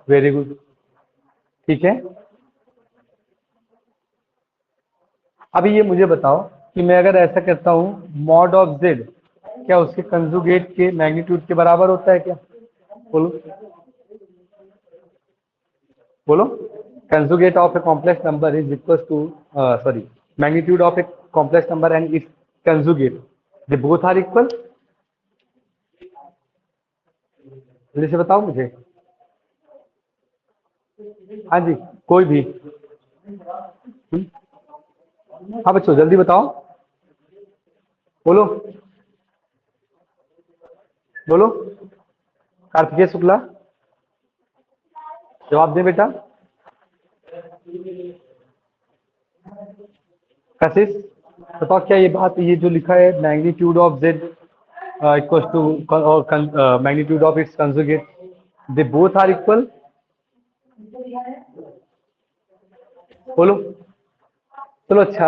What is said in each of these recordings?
Very good. ठीक है, अभी ये मुझे बताओ कि मैं अगर ऐसा कहता हूँ मॉड ऑफ जेड, क्या उसके कंजुगेट के मैग्नीट्यूड के बराबर होता है क्या? बोलो बोलो। Conjugate of a complex number is equal to, sorry, magnitude of a complex number and its conjugate, they both are equal. जल्दी से बताओ मुझे। हाँ जी, कोई भी। हाँ बच्चों जल्दी बताओ, बोलो बोलो। कार्तिकेय शुक्ला, जवाब दे बेटा। कशिश बताओ, क्या ये बात, ये जो लिखा है magnitude of Z equal to और magnitude of its conjugate, they both are equal? बोलो। चलो अच्छा,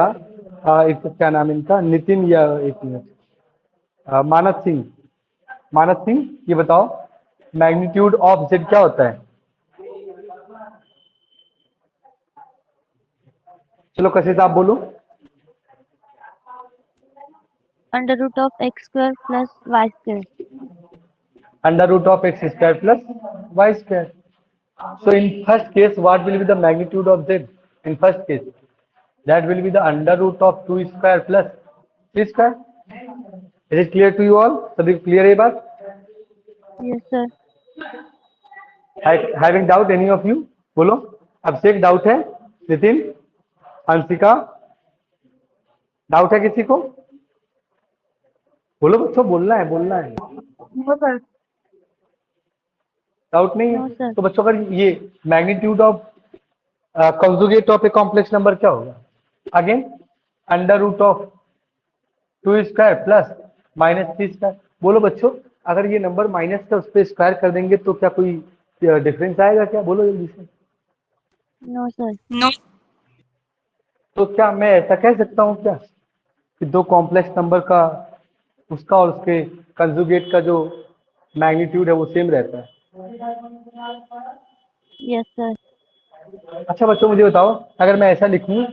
इसका क्या नाम है इनका, नितिन या एक मिनट, मानस सिंह। मानस सिंह ये बताओ मैग्नीट्यूड ऑफ जेड क्या होता है? चलो कशिश आप बोलो। Under root of x square plus y square. Under root of x square plus y square. So in first case, what will be the magnitude of z? In first case, that will be the under root of 2 square plus 3 square. Is it clear to you all? सभी clear है ये बात? Yes sir. Having doubt any of you? बोलो। अभिषेक doubt है? Nitin, Anshika, doubt है किसी को? बोलो बच्चों, बोलना है बोलना है। No sir. डाउट नहीं नो है सर। तो बच्चों अगर ये magnitude of conjugate of a complex number क्या होगा? Again under root of 2 square plus minus 3 square. बोलो बच्चों, अगर ये नंबर माइनस का उस पर स्क्वायर कर देंगे तो क्या कोई डिफरेंस आएगा क्या? बोलो जल्दी से। No sir. नो। तो क्या मैं ऐसा कह सकता हूँ क्या कि दो कॉम्प्लेक्स नंबर का, उसका और उसके कंजुगेट का जो मैग्नीट्यूड है वो सेम रहता है? Yes sir. अच्छा बच्चों मुझे बताओ, अगर मैं ऐसा लिखूं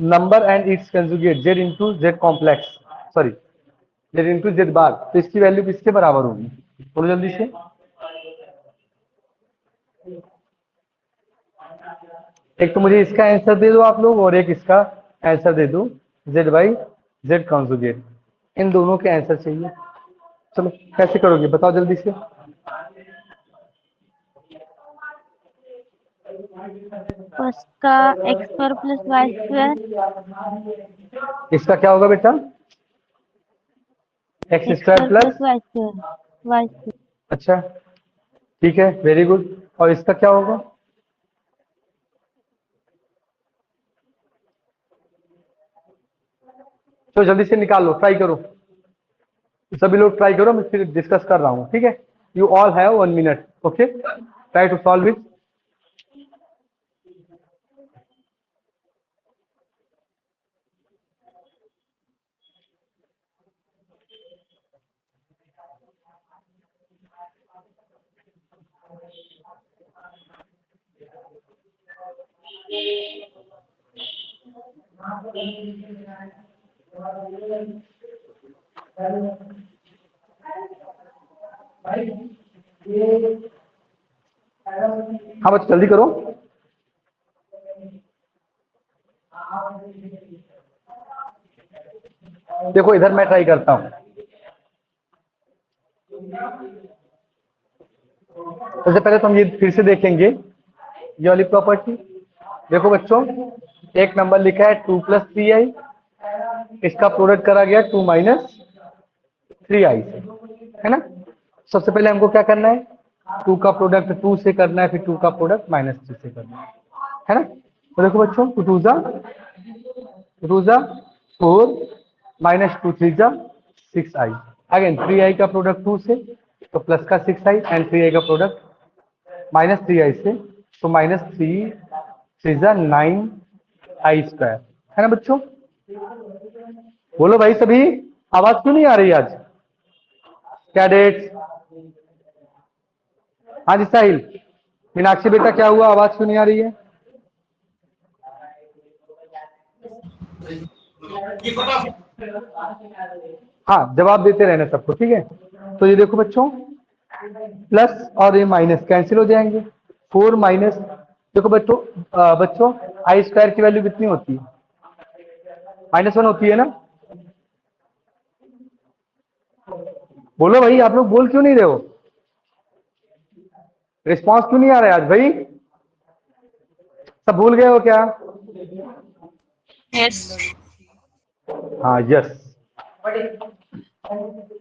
number and its conjugate Z into Z complex, sorry Z into Z bar, तो इसकी वैल्यू किसके बराबर होगी? बोलो जल्दी से। एक तो मुझे इसका आंसर दे दो आप लोग और एक इसका आंसर दे दो, जेड बाई जेड कॉन्जुगेट। इन दोनों के आंसर चाहिए। चलो कैसे करोगे बताओ जल्दी से। फर्स्ट का x square plus y square. इसका क्या होगा बेटा? X x square square plus, plus y square. Y square. अच्छा ठीक है, वेरी गुड। और इसका क्या होगा? तो जल्दी से निकाल लो, ट्राई करो सभी लोग, ट्राई करो, मैं फिर डिस्कस कर रहा हूँ, ठीक है? You all have 1 minute, okay, try to solve it. हाँ बस जल्दी करो। देखो इधर मैं ट्राई करता हूँ। सबसे पहले तो हम ये फिर से देखेंगे ये वाली प्रॉपर्टी। देखो बच्चों, एक नंबर लिखा है 2 प्लस 3i, इसका प्रोडक्ट करा गया 2 माइनस 3i से, है ना? सबसे पहले हमको क्या करना है, 2 का प्रोडक्ट 2 से करना है, फिर 2 का प्रोडक्ट माइनस 3 से करना है ना? तो देखो बच्चों, 2 जा 4 माइनस 2 3 जा 6i, अगेन 3i का प्रोडक्ट 2 से तो प्लस का 6i एंड 3i का प्रोडक्ट माइनस 3i से तो माइनस 3 जा 9i स्क्वायर, है ना बच्चों? बोलो भाई सभी, आवाज क्यों नहीं आ रही आज? क्या डेट्स? हाँ जी साहिल, मीनाक्षी बेटा क्या हुआ, आवाज क्यों नहीं आ रही है? हाँ, जवाब देते रहना सबको, ठीक है। तो ये देखो बच्चों, प्लस और ये माइनस कैंसिल हो जाएंगे। 4 माइनस, देखो बच्चों, बच्चों आई स्क्वायर की वैल्यू कितनी होती है? -1 होती है ना? बोलो भाई, आप लोग बोल क्यों नहीं रहे हो? रिस्पॉन्स क्यों नहीं आ रहा है आज भाई? सब भूल गए हो क्या? यस। हाँ, यस।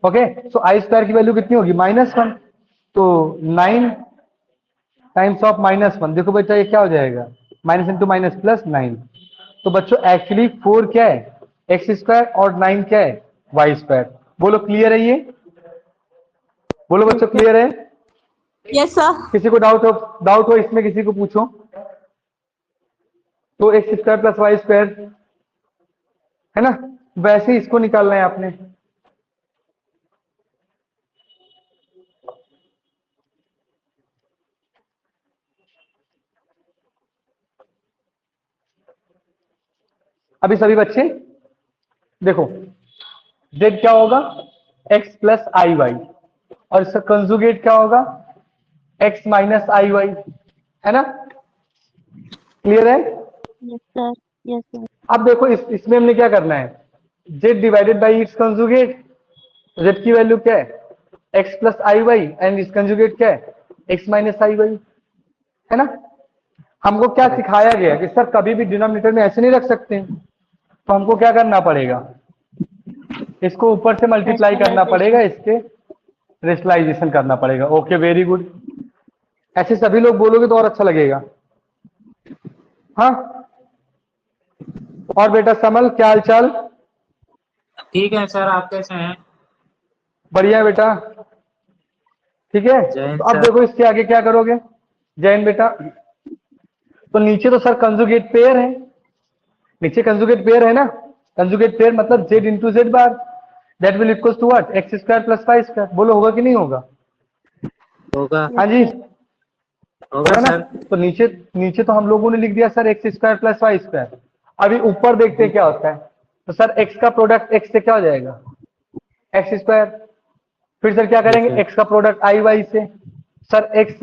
ओके, सो आई स्क्वायर की वैल्यू कितनी होगी? -1। तो 9 टाइम्स ऑफ -1, देखो बेटा ये क्या हो जाएगा, माइनस इंटू माइनस प्लस 9। तो बच्चों एक्चुअली 4 क्या है? एक्स स्क्वायर, और 9 क्या है? Y square. बोलो क्लियर है ये? बोलो बच्चों क्लियर है? Yes sir. किसी को डाउट हो इसमें, किसी को पूछो तो। X square plus y square है ना, वैसे ही इसको निकालना है आपने। अभी सभी बच्चे देखो, z क्या होगा? x प्लस आई वाई, और इसका कंजुगेट क्या होगा? x माइनस आई वाई, है ना? क्लियर है? Yes sir. Yes sir. अब देखो इसमें हमने क्या करना है, z divided by its conjugate. z की वैल्यू क्या है? x plus i y, and इस कंजुगेट क्या है? x माइनस आई वाई, है ना? हमको क्या सिखाया गया कि सर कभी भी डिनोमिनेटर में ऐसे नहीं रख सकते हैं, तो हमको क्या करना पड़ेगा, इसको ऊपर से मल्टीप्लाई करना पड़ेगा, रेशनलाइजेशन। इसके रेशनलाइजेशन करना पड़ेगा। Okay, very good. ऐसे सभी लोग बोलोगे तो और अच्छा लगेगा। हाँ, और बेटा समल, क्या हाल चाल? ठीक है सर, आप कैसे हैं? बढ़िया बेटा, ठीक है। जय हिंद तो अब सर। देखो इसके आगे क्या करोगे? जैन बेटा, तो नीचे तो सर कंजुगेट पेयर है, नीचे कंजुगेट पेयर है ना? कंजुगेट पेयर मतलब z into Z bar, that will equal to what? X square plus y square. बोलो होगा कि नहीं होगा? होगा। हाँ यस जी, सर। होगा होगा ना? सर। तो नीचे नीचे तो हम लोगों ने लिख दिया sir x square plus y square. अभी ऊपर देखते हैं क्या होता है। तो सर एक्स का प्रोडक्ट एक्स से क्या हो जाएगा? X square. फिर सर क्या जी करेंगे, सर। एक्स का प्रोडक्ट आई वाई से, सर एक्स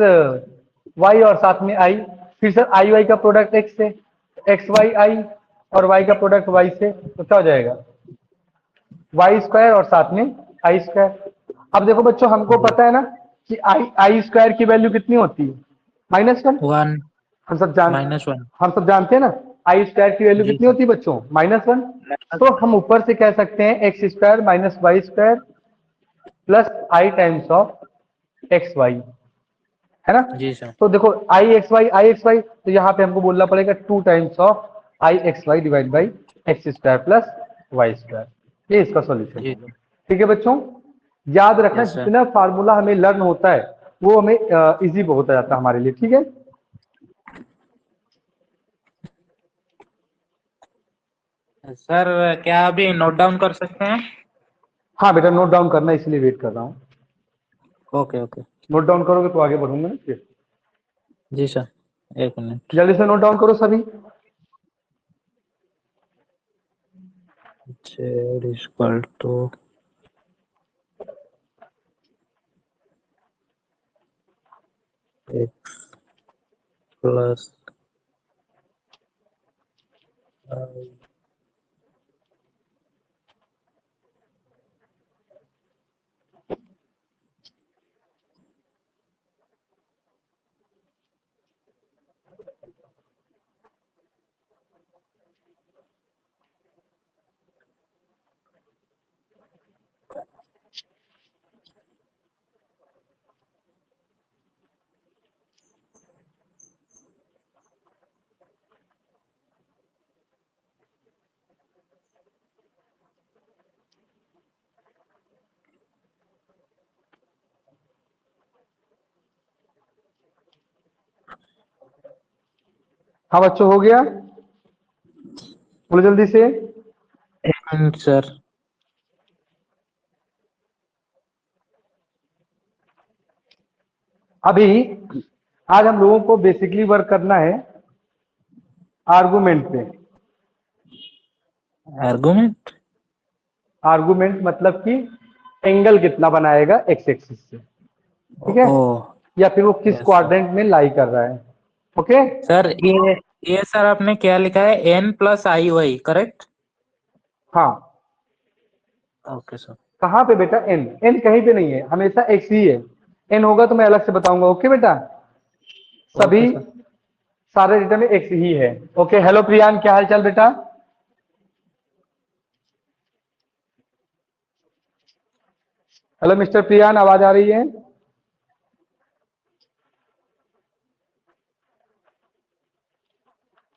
वाई और साथ में आई। फिर सर आई वाई का प्रोडक्ट एक्स से, एक्स वाई आई, और वाई का प्रोडक्ट वाई से, तो क्या हो जाएगा? वाई स्क्वायर और साथ में आई स्क्वायर। अब देखो बच्चों, हमको जी। पता है ना कि आई आई स्क्वायर की वैल्यू कितनी होती है? -1। 1 हम सब जान -1। हम सब जानते हैं ना, आई स्क्वायर की वैल्यू जी कितनी सर। होती है बच्चों? -1। तो हम ऊपर से कह सकते हैं x square minus y square plus i times of x y, है ना? जी सर। तो देखो आई एक्स वाई, तो यहाँ पे हमको बोलना पड़ेगा 2 times of i x y divide by x square plus y square. ये इसका सॉल्यूशन जी। होगा। ठीक है बच्चों, याद रखना यस सर। जितना फार्मूला हमें लर्न होता है वो हमें इजी होता जाता है हमारे लिए, ठीक है? सर क्या अभी नोट डाउन कर सकते हैं? हाँ बेटा, नोट डाउन करना, इसलिए वेट कर रहा हूँ। Okay okay. नोट डाउन करोगे तो आगे बढ़ूंगा ना फिर। जी सर, 1 मिनट। जल्दी से नोट डाउन करो सभी। z equal to x plus y। हाँ बच्चों, हो गया? बोलो जल्दी से। 1 मिनट सर। अभी आज हम लोगों को बेसिकली वर्क करना है आर्गुमेंट पे। आर्गुमेंट। आर्गुमेंट मतलब कि एंगल कितना बनाएगा एक्स एक्सिस से, ठीक है, ओ या फिर वो किस यस सर। क्वाड्रेंट में लाई कर रहा है। ओके, सर ये सर आपने क्या लिखा है, N plus i Y, correct? हाँ। Okay sir. कहाँ पे बेटा एन? एन कहीं पे नहीं है, हमेशा एक्स ही है। एन होगा तो मैं अलग से बताऊंगा। ओके बेटा, सभी ओके सर। सारे डेटा में एक्स ही है। ओके, हेलो प्रियान, क्या हाल चाल बेटा? हेलो मिस्टर प्रियान, आवाज आ रही है?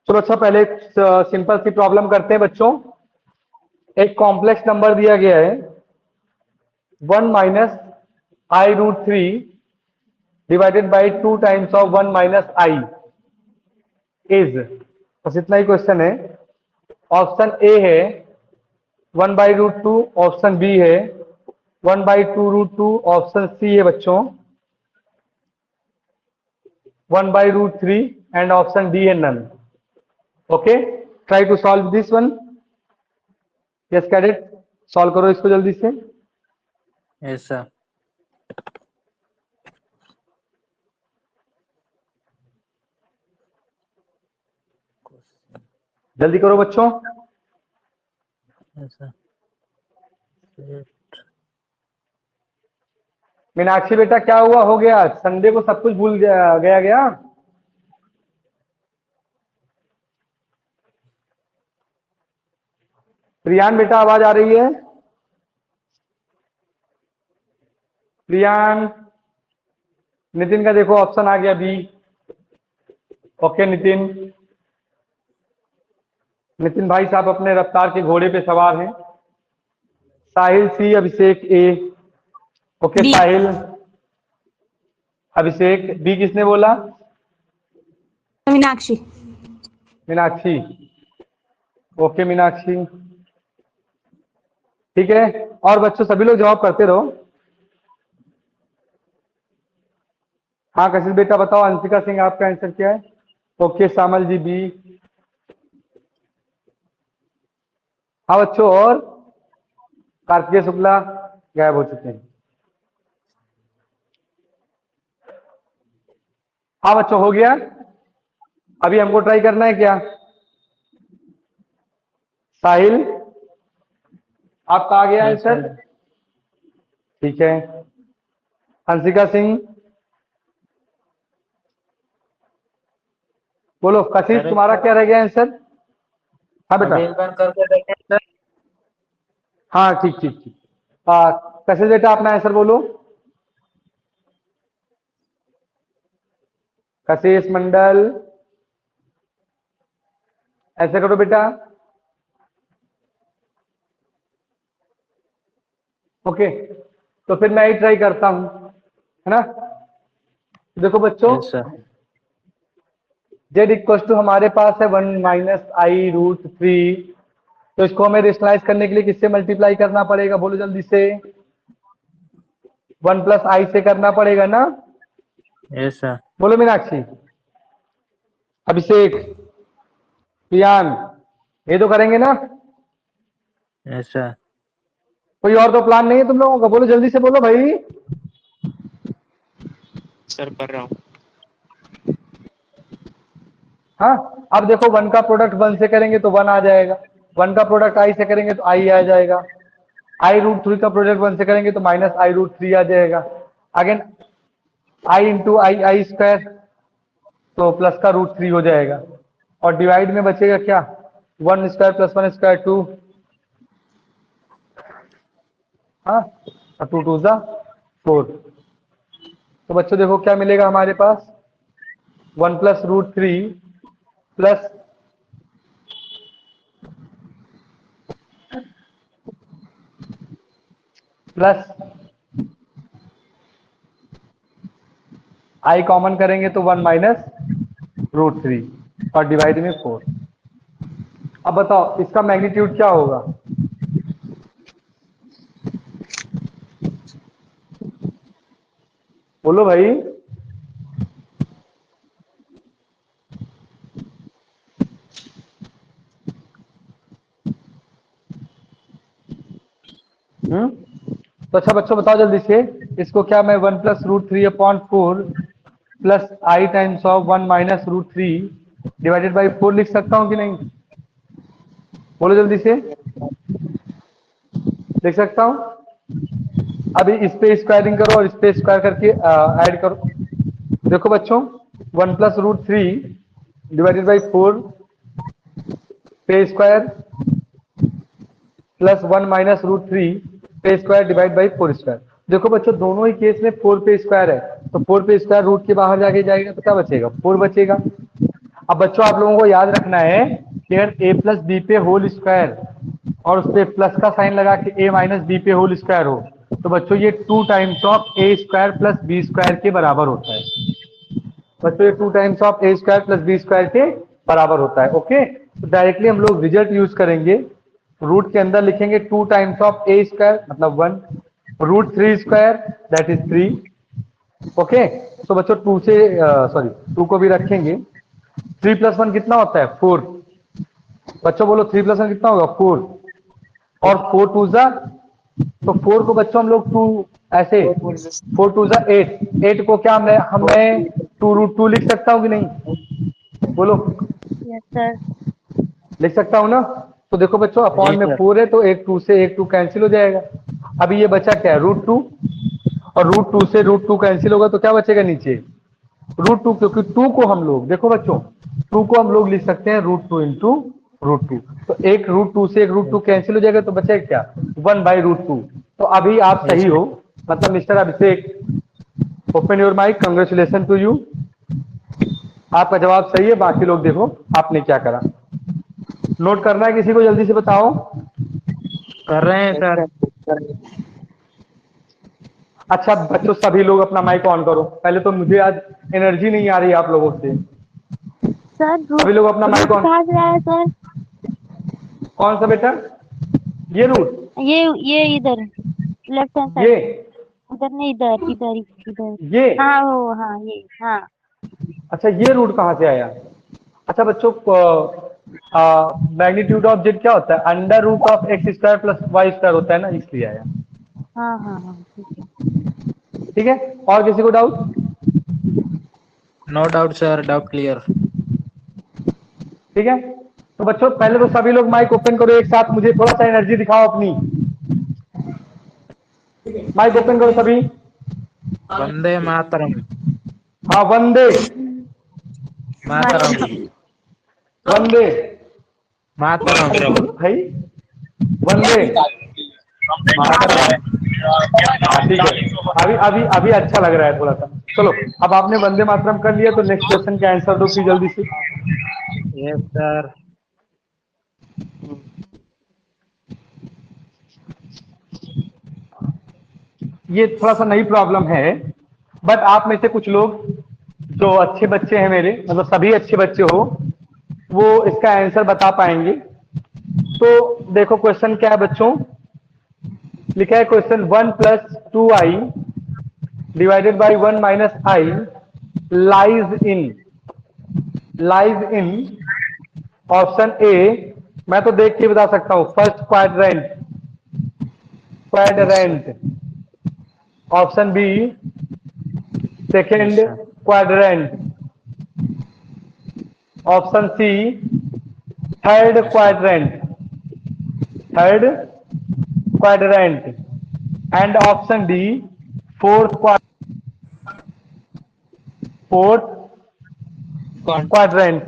चलो अच्छा, पहले सिंपल सी प्रॉब्लम करते हैं बच्चों। एक कॉम्प्लेक्स नंबर दिया गया है 1 - i√3 divided by 2 times of 1 - i is, बस इतना ही क्वेश्चन है। ऑप्शन ए है 1/√2, ऑप्शन बी है 1/2√2, ऑप्शन सी है बच्चों 1/√3 एंड ऑप्शन डी है none. Okay, try to solve this one. Yes cadet, solve करो इसको जल्दी से। Yes sir. जल्दी करो बच्चों। Yes sir. मीनाक्षी बेटा, क्या हुआ, हो गया? संडे को सब कुछ भूल गया? प्रियान बेटा, आवाज आ रही है? प्रियान, नितिन का देखो ऑप्शन आ गया बी। ओके नितिन, नितिन भाई साहब अपने रफ्तार के घोड़े पे सवार हैं। Sahil C, Abhishek A. Okay B. Sahil, Abhishek B, किसने बोला? मीनाक्षी। मीनाक्षी। ओके मीनाक्षी, ठीक है। और बच्चों सभी लोग जवाब करते रहो। हाँ कशिश बेटा बताओ, अंशिका सिंह आपका आंसर क्या है? Okay Shyamal ji B. हाँ बच्चों, और कार्तिकेय शुक्ला गायब हो चुके हैं। हाँ बच्चों, हो गया। अभी हमको ट्राई करना है क्या? साहिल, आपका आ गया यस आंसर? सर। ठीक है। हंसिका सिंह, बोलो। कशिश, तुम्हारा करेक्ट। क्या रह गया आंसर? हाँ बेटा। अभी एक बार करके देखें सर। हाँ ठीक ठीक ठीक। कशिश बेटा, अपना आंसर बोलो। कशिश मंडल, ऐसे करो बेटा। ओके, तो फिर मैं ही ट्राई करता हूं, है ना? देखो बच्चों, yes sir. Z equal to हमारे पास है 1 - i√3। तो इसको हमें रेशनलाइज करने के लिए किससे मल्टीप्लाई करना पड़ेगा? बोलो जल्दी से। 1 + i से करना पड़ेगा ना? Yes sir. बोलो मीनाक्षी, अभिषेक, प्रियान, ये तो करेंगे ना? Yes sir. कोई और तो प्लान नहीं है तुम लोगों का? बोलो जल्दी से, बोलो भाई। सर कर रहा हूँ। हाँ, अब देखो 1 का प्रोडक्ट 1 से करेंगे तो 1 आ जाएगा। 1 का प्रोडक्ट i से करेंगे तो i आ जाएगा। i√3 का प्रोडक्ट 1 से करेंगे तो -i√3 आ जाएगा। Again i into I square, तो प्लस का √3 हो जाएगा। और डिवाइड में बचेगा क्या? 1 स्क्वायर प्लस 1 स्क्वायर 2। हाँ, 2 2 जा 4। तो बच्चों देखो क्या मिलेगा हमारे पास, 1 + √3 प्लस प्लस i कॉमन करेंगे तो 1 - √3 और डिवाइड में 4। अब बताओ इसका मैग्नीट्यूड क्या होगा? बोलो भाई। तो अच्छा बच्चों बताओ जल्दी से, इसको क्या मैं 1+√3/4 plus i times of 1 - √3 divided by 4 लिख सकता हूँ कि नहीं? बोलो जल्दी से, लिख सकता हूँ? अभी इस पे स्क्वायरिंग करो और इस पे स्क्वायर करके ऐड करो। देखो बच्चों, 1+√3 डिवाइडेड बाई 4 पे स्क्वायर प्लस 1 - √3 पे स्क्वायर डिवाइड बाई 4 स्क्वायर। देखो बच्चों दोनों ही केस में 4 पे स्क्वायर है, तो 4 पे स्क्वायर रूट के बाहर जाके जाएगा तो क्या बचेगा? 4 बचेगा। अब बच्चों आप लोगों को याद रखना है कि अगर a+b पे होल स्क्वायर और उस पे प्लस का साइन लगा के a - b पे होल स्क्वायर हो, तो बच्चों ये 2 times of a square plus b square के बराबर होता है। बच्चों ये 2 times of a square plus b square के बराबर होता है। ओके, तो डायरेक्टली हम लोग रिजल्ट यूज करेंगे। रूट के अंदर लिखेंगे 2 टाइम्स ऑफ a स्क्वायर मतलब 1 √3 स्क्वायर दैट इज 3। ओके, तो बच्चों 2 से सॉरी 2 को भी रखेंगे। 3 + 1 कितना होता है? 4। बच्चों बोलो 3 + 1 कितना होगा? 4। और 4 2 जा, तो 4 को बच्चों हम लोग 2 ऐसे 4 2 जा 8। 8 को क्या मैं 2√2 लिख सकता हूँ कि नहीं? बोलो, यस सर। लिख सकता हूँ ना? तो देखो बच्चों जी अपॉन में सर। 4 है तो एक 2 से एक 2 कैंसिल हो जाएगा। अभी ये बचा क्या है? √2, और √2 से √2 कैंसिल होगा तो क्या बचेगा नीचे? √2, क्योंकि 2 को हम लोग देखो बच्चों 2 को हम लोग लिख सकते हैं √2 इंटू √2। तो एक √2 से एक √2 कैंसिल हो जाएगा तो बचेगा क्या? 1/√2। तो अभी आप सही हो, मतलब mister Abhishek open your mic, congratulation to you, आपका जवाब सही है। बाकी लोग देखो आपने क्या करा। नोट करना है किसी को? जल्दी से बताओ। कर रहे हैं सर। अच्छा बच्चों सभी लोग अपना माइक ऑन करो। पहले तो मुझे आज एनर्जी नहीं आ रही आप लोगों से। सर सभी रूट लोग अपना माइक रूट ऑन। कहाँ से आया सर? कौन सा बेटा? ये रूट? ये इधर लेफ्ट हैंड ये साइड। उधर नहीं, इधर इधर इधर। ये हाँ वो, हाँ ये, हाँ। अच्छा ये रूट कहाँ से आया? अच्छा बच्चों मैग्नीट्यूड ऑफ जेड क्या होता है? √(x² + y² होता है ना, इसलिए आया। हाँ हाँ हाँ, ठीक है। ठीक है, और किसी को doubt? No doubt sir, doubt clear. ठीक है, तो बच्चों पहले तो सभी लोग माइक ओपन करो एक साथ, मुझे थोड़ा सा एनर्जी दिखाओ अपनी। माइक ओपन करो सभी। वंदे मातरम। हाँ वंदे मातरम। वंदे। मातरम। भाई वंदे मातरम। हाँ ठीक है। अभी अभी अभी अच्छा लग रहा है थोड़ा सा। चलो अब आपने वंदे मातरम कर लिया तो नेक्स्ट क्वेश्चन का आंसर दो फिर जल्दी से। Yes sir. ये थोड़ा सा नई प्रॉब्लम है, बट आप में से कुछ लोग जो अच्छे बच्चे हैं मेरे, मतलब सभी अच्छे बच्चे हो, वो इसका आंसर बता पाएंगे। तो देखो क्वेश्चन क्या है बच्चों, लिखा है question 1+2i divided by 1 - i lies in option A. मैं तो देख के बता सकता हूं, first yes sir. Quadrant, option B yes second sir. Quadrant, option C third yes sir. Quadrant, third quadrant, and option D fourth quadrant.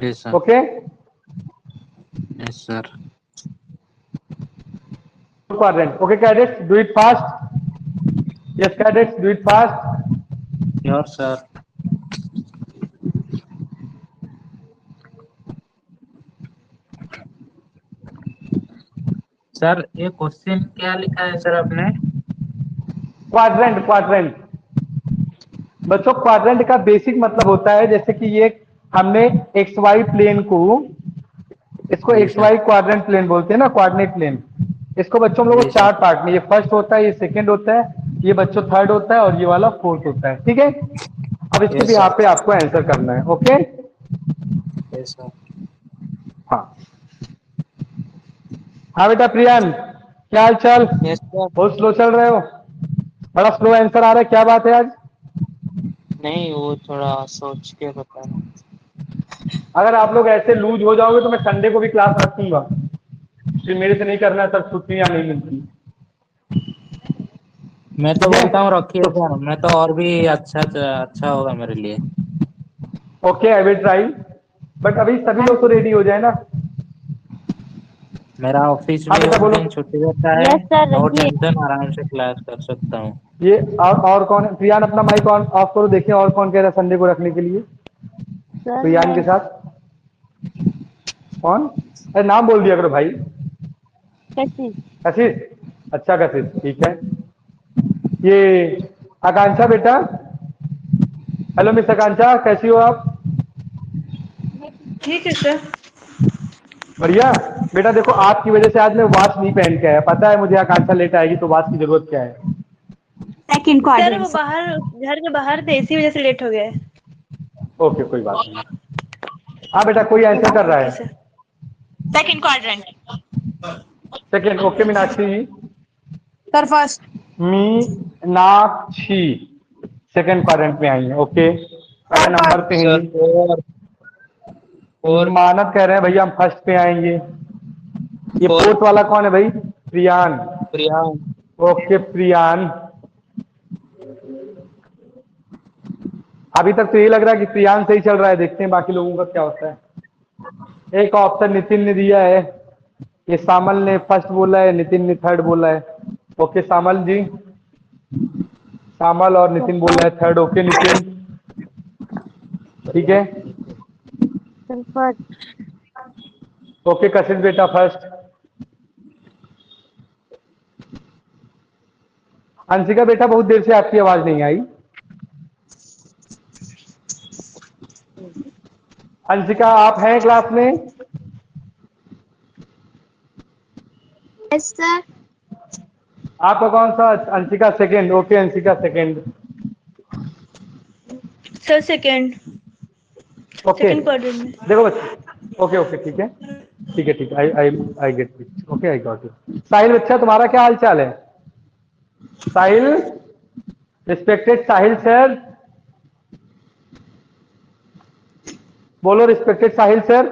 Yes sir. Okay, yes sir. quadrant. Okay, cadets, do it fast. Yes, cadets, do it fast. Your sir. Sir ये question क्या लिखा है sir आपने? Quadrant बच्चों, quadrant का basic मतलब होता है जैसे कि ये हमने एक्स वाई प्लेन को, इसको जी X sir. Y quadrant plane बोलते हैं ना, कोऑर्डिनेट प्लेन। इसको बच्चों हम लोग को जी सर। 4 पार्ट में, ये फर्स्ट होता है, ये सेकंड होता है, ये बच्चों थर्ड होता है और ये वाला फोर्थ होता है। ठीक है, अब इसके भी यस यहाँ सर। पे आपको आंसर करना है। Okay, yes sir. हाँ हाँ बेटा प्रियान, क्या हाल चाल? Yes sir. बहुत स्लो चल रहे हो, बड़ा स्लो आंसर आ रहा है, क्या बात है आज? नहीं, वो थोड़ा सोच के बता रहा हूँ। अगर आप लोग ऐसे लूज हो जाओगे तो मैं संडे को भी क्लास रखूंगा, फिर मेरे से नहीं करना सर, छुट्टियां नहीं मिलती। मैं तो ठीक है बोलता हूँ रखिए तो सर, मैं तो और भी अच्छा होगा मेरे लिए। Okay, I will try, but अभी सभी लोग तो रेडी हो जाए ना। मेरा ऑफिस हाँ भी बेटा उस बोलो। दिन छुट्टी रहता है। यस सर, नो रखिए। टेंशन, आराम से क्लास कर सकता हूँ। ये और कौन है? प्रियान अपना माइक ऑन ऑफ करो, देखें और कौन कह रहा है संडे को रखने के लिए सर प्रियान के मैं साथ। कौन? अरे नाम बोल दिया करो भाई। कैसी? कशिश, अच्छा कशिश, ठीक है। ये आकांक्षा बेटा, हेलो मिस आकांक्षा, कैसी हो आप? ठीक है सर। बढ़िया। बेटा देखो, आपकी वजह से आज मैं वॉच नहीं पहन के आया, पता है मुझे आकांक्षा लेट आएगी तो वॉच की जरूरत क्या है। सेकंड सर वो बाहर, घर के बाहर थे, इसी वजह से लेट हो गए। ओके, कोई बात नहीं। हाँ बेटा, कोई आंसर कर रहा ओके है? Sir. Second quadrant. Second, okay Meenakshi ji. Sir first. Meenakshi second quadrant में आई है, ओके। पहले सर नंबर पे फर्स्ट। हैं सर जी। फोर। फोर। मानव कह रहे हैं भैया हम फर्स्ट पे आएंगे। ये फोर। फोर्थ वाला कौन है भाई? प्रियान। प्रियांक। ओके प्रियान, अभी तक तो ये लग रहा है कि प्रियान सही चल रहा है, देखते हैं बाकी लोगों का क्या होता है। एक ऑप्शन नितिन ने दिया है, ये सामल ने फर्स्ट बोला है, नितिन ने थर्ड बोला है। ओके सामल जी, सामल और सर नितिन बोल रहे हैं फर्स्ट। थर्ड। ओके नितिन, ठीक है। Sir first. ओके कशिश बेटा फर्स्ट। अंशिका बेटा बहुत देर से आपकी आवाज नहीं आई। अंशिका आप हैं क्लास में? Yes sir. आपका कौन सा? Anshika second, okay Anshika second. Sir second. Okay second quadrant में। देखो बच्चे, ओके ओके ठीक है, ठीक है ठीक है, I I I get it, okay I got it. Sahil बच्चा तुम्हारा क्या हाल चाल है? साहिल, रिस्पेक्टेड साहिल सर, बोलो रिस्पेक्टेड साहिल सर।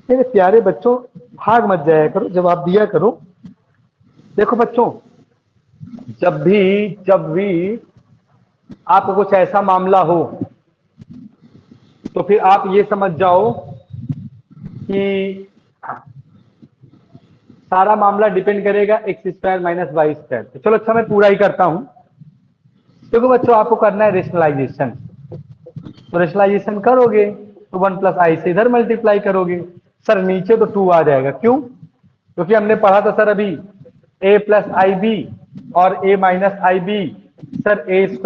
मेरे प्यारे बच्चों, भाग मत जाया करो, जवाब दिया करो। देखो बच्चों, जब भी आपको कुछ ऐसा मामला हो तो फिर आप ये समझ जाओ कि सारा मामला डिपेंड करेगा x square minus y square. तो चलो अच्छा मैं पूरा ही करता हूं। देखो बच्चों, आपको करना है रेशनलाइजेशन, तो रेशनलाइजेशन करोगे तो 1 + i से इधर मल्टीप्लाई करोगे। सर नीचे तो 2 आ जाएगा, क्यों? क्योंकि हमने पढ़ा था सर अभी a + ib और a - ib sir a² -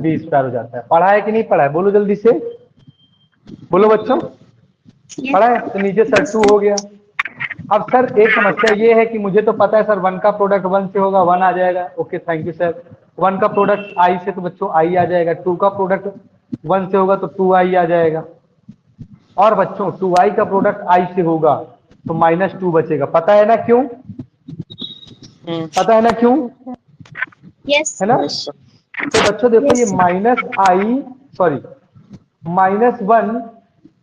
b² हो जाता है। पढ़ा है कि नहीं पढ़ा है? बोलो जल्दी से, बोलो बच्चों, पढ़ा है? तो नीचे सर 2 हो गया। अब सर एक समस्या ये है कि मुझे तो पता है सर 1 का प्रोडक्ट 1 से होगा, 1 आ जाएगा। Okay thank you sir. 1 का प्रोडक्ट i से तो बच्चों i आ जाएगा, 2 का प्रोडक्ट 1 से होगा तो 2i आ जाएगा। और बच्चों 2i का प्रोडक्ट i से होगा तो -2 बचेगा। पता है ना क्यों? पता है ना क्यों? यस है ना? सर। तो बच्चों देखो ये यस सर।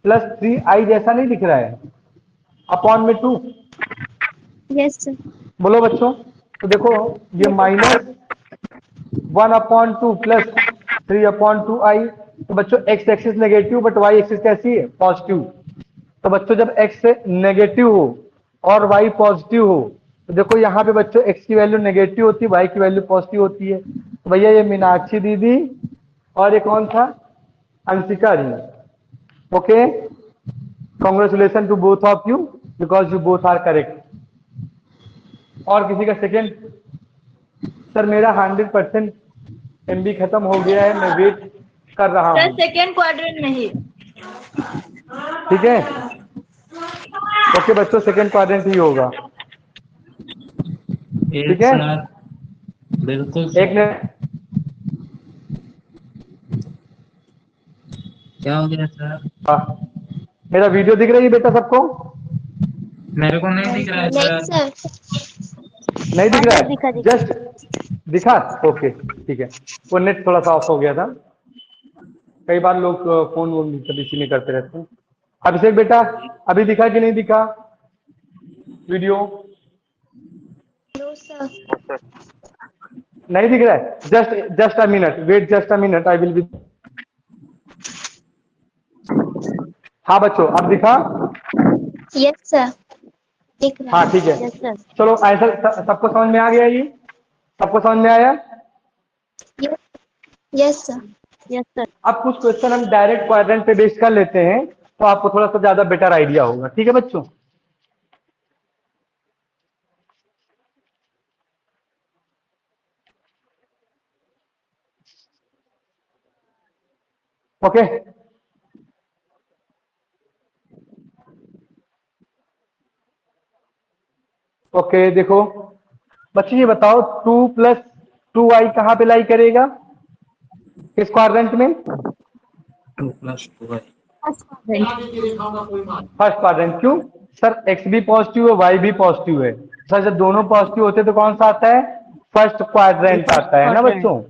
-3i जैसा नहीं दिख रहा है, अपॉन में 2। Yes sir. बोलो बच्चों, तो देखो ये -1/2 प्लस 3/2i। तो बच्चों x axis negative but y axis कैसी है? पॉजिटिव। तो बच्चों जब x नेगेटिव हो और y पॉजिटिव हो तो देखो यहाँ पे बच्चों x की वैल्यू नेगेटिव होती है, y की वैल्यू पॉजिटिव होती है। तो भैया ये मीनाक्षी दीदी और ये कौन था? Anshika ji. Okay, congratulation to both of you because you both are correct. और किसी का सेकेंड? सर मेरा 100% MB खत्म हो गया है, मैं वेट कर रहा सर हूँ। सेकंड क्वाड्रेंट नहीं। ठीक है, ओके बच्चों सेकेंड क्वाड्रेंट ही होगा। ठीक यस है, सर, बिल्कुल एक सर। ने क्या हो गया सर? मेरा वीडियो दिख रही है बेटा सबको? मेरे को नहीं दिख रहा है नहीं सर। सर। नहीं दिख रहा दिखा है? जस्ट दिखा? ओके ठीक है, वो नेट थोड़ा सा ऑफ हो गया था, कई बार लोग फोन वोन इसी में करते रहते हैं। अभिषेक बेटा अभी दिखा कि नहीं दिखा वीडियो? नहीं दिख रहा है? Just a minute, wait just a minute, I will be. हाँ बच्चों अब दिखा? यस सर, दिख रहा हाँ है। ठीक है, यस सर। चलो ऐसा सबको समझ में आ गया? ये सबको समझ में आया? Yes sir. Yes sir. अब कुछ क्वेश्चन हम डायरेक्ट क्वाड्रेंट पे बेस्ड कर लेते हैं, तो आपको थोड़ा सा ज्यादा बेटर आइडिया होगा। ठीक है बच्चों? ओके ओके देखो बच्चे ये बताओ 2 + 2i कहाँ पे लाई करेगा इस क्वाड्रेंट में? 2 + 2i फर्स्ट क्वाड्रेंट। क्यों सर? एक्स भी पॉजिटिव है, वाई भी पॉजिटिव है। सर जब दोनों पॉजिटिव होते हैं तो कौन सा आता है? फर्स्ट क्वाड्रेंट आता है ना बच्चों।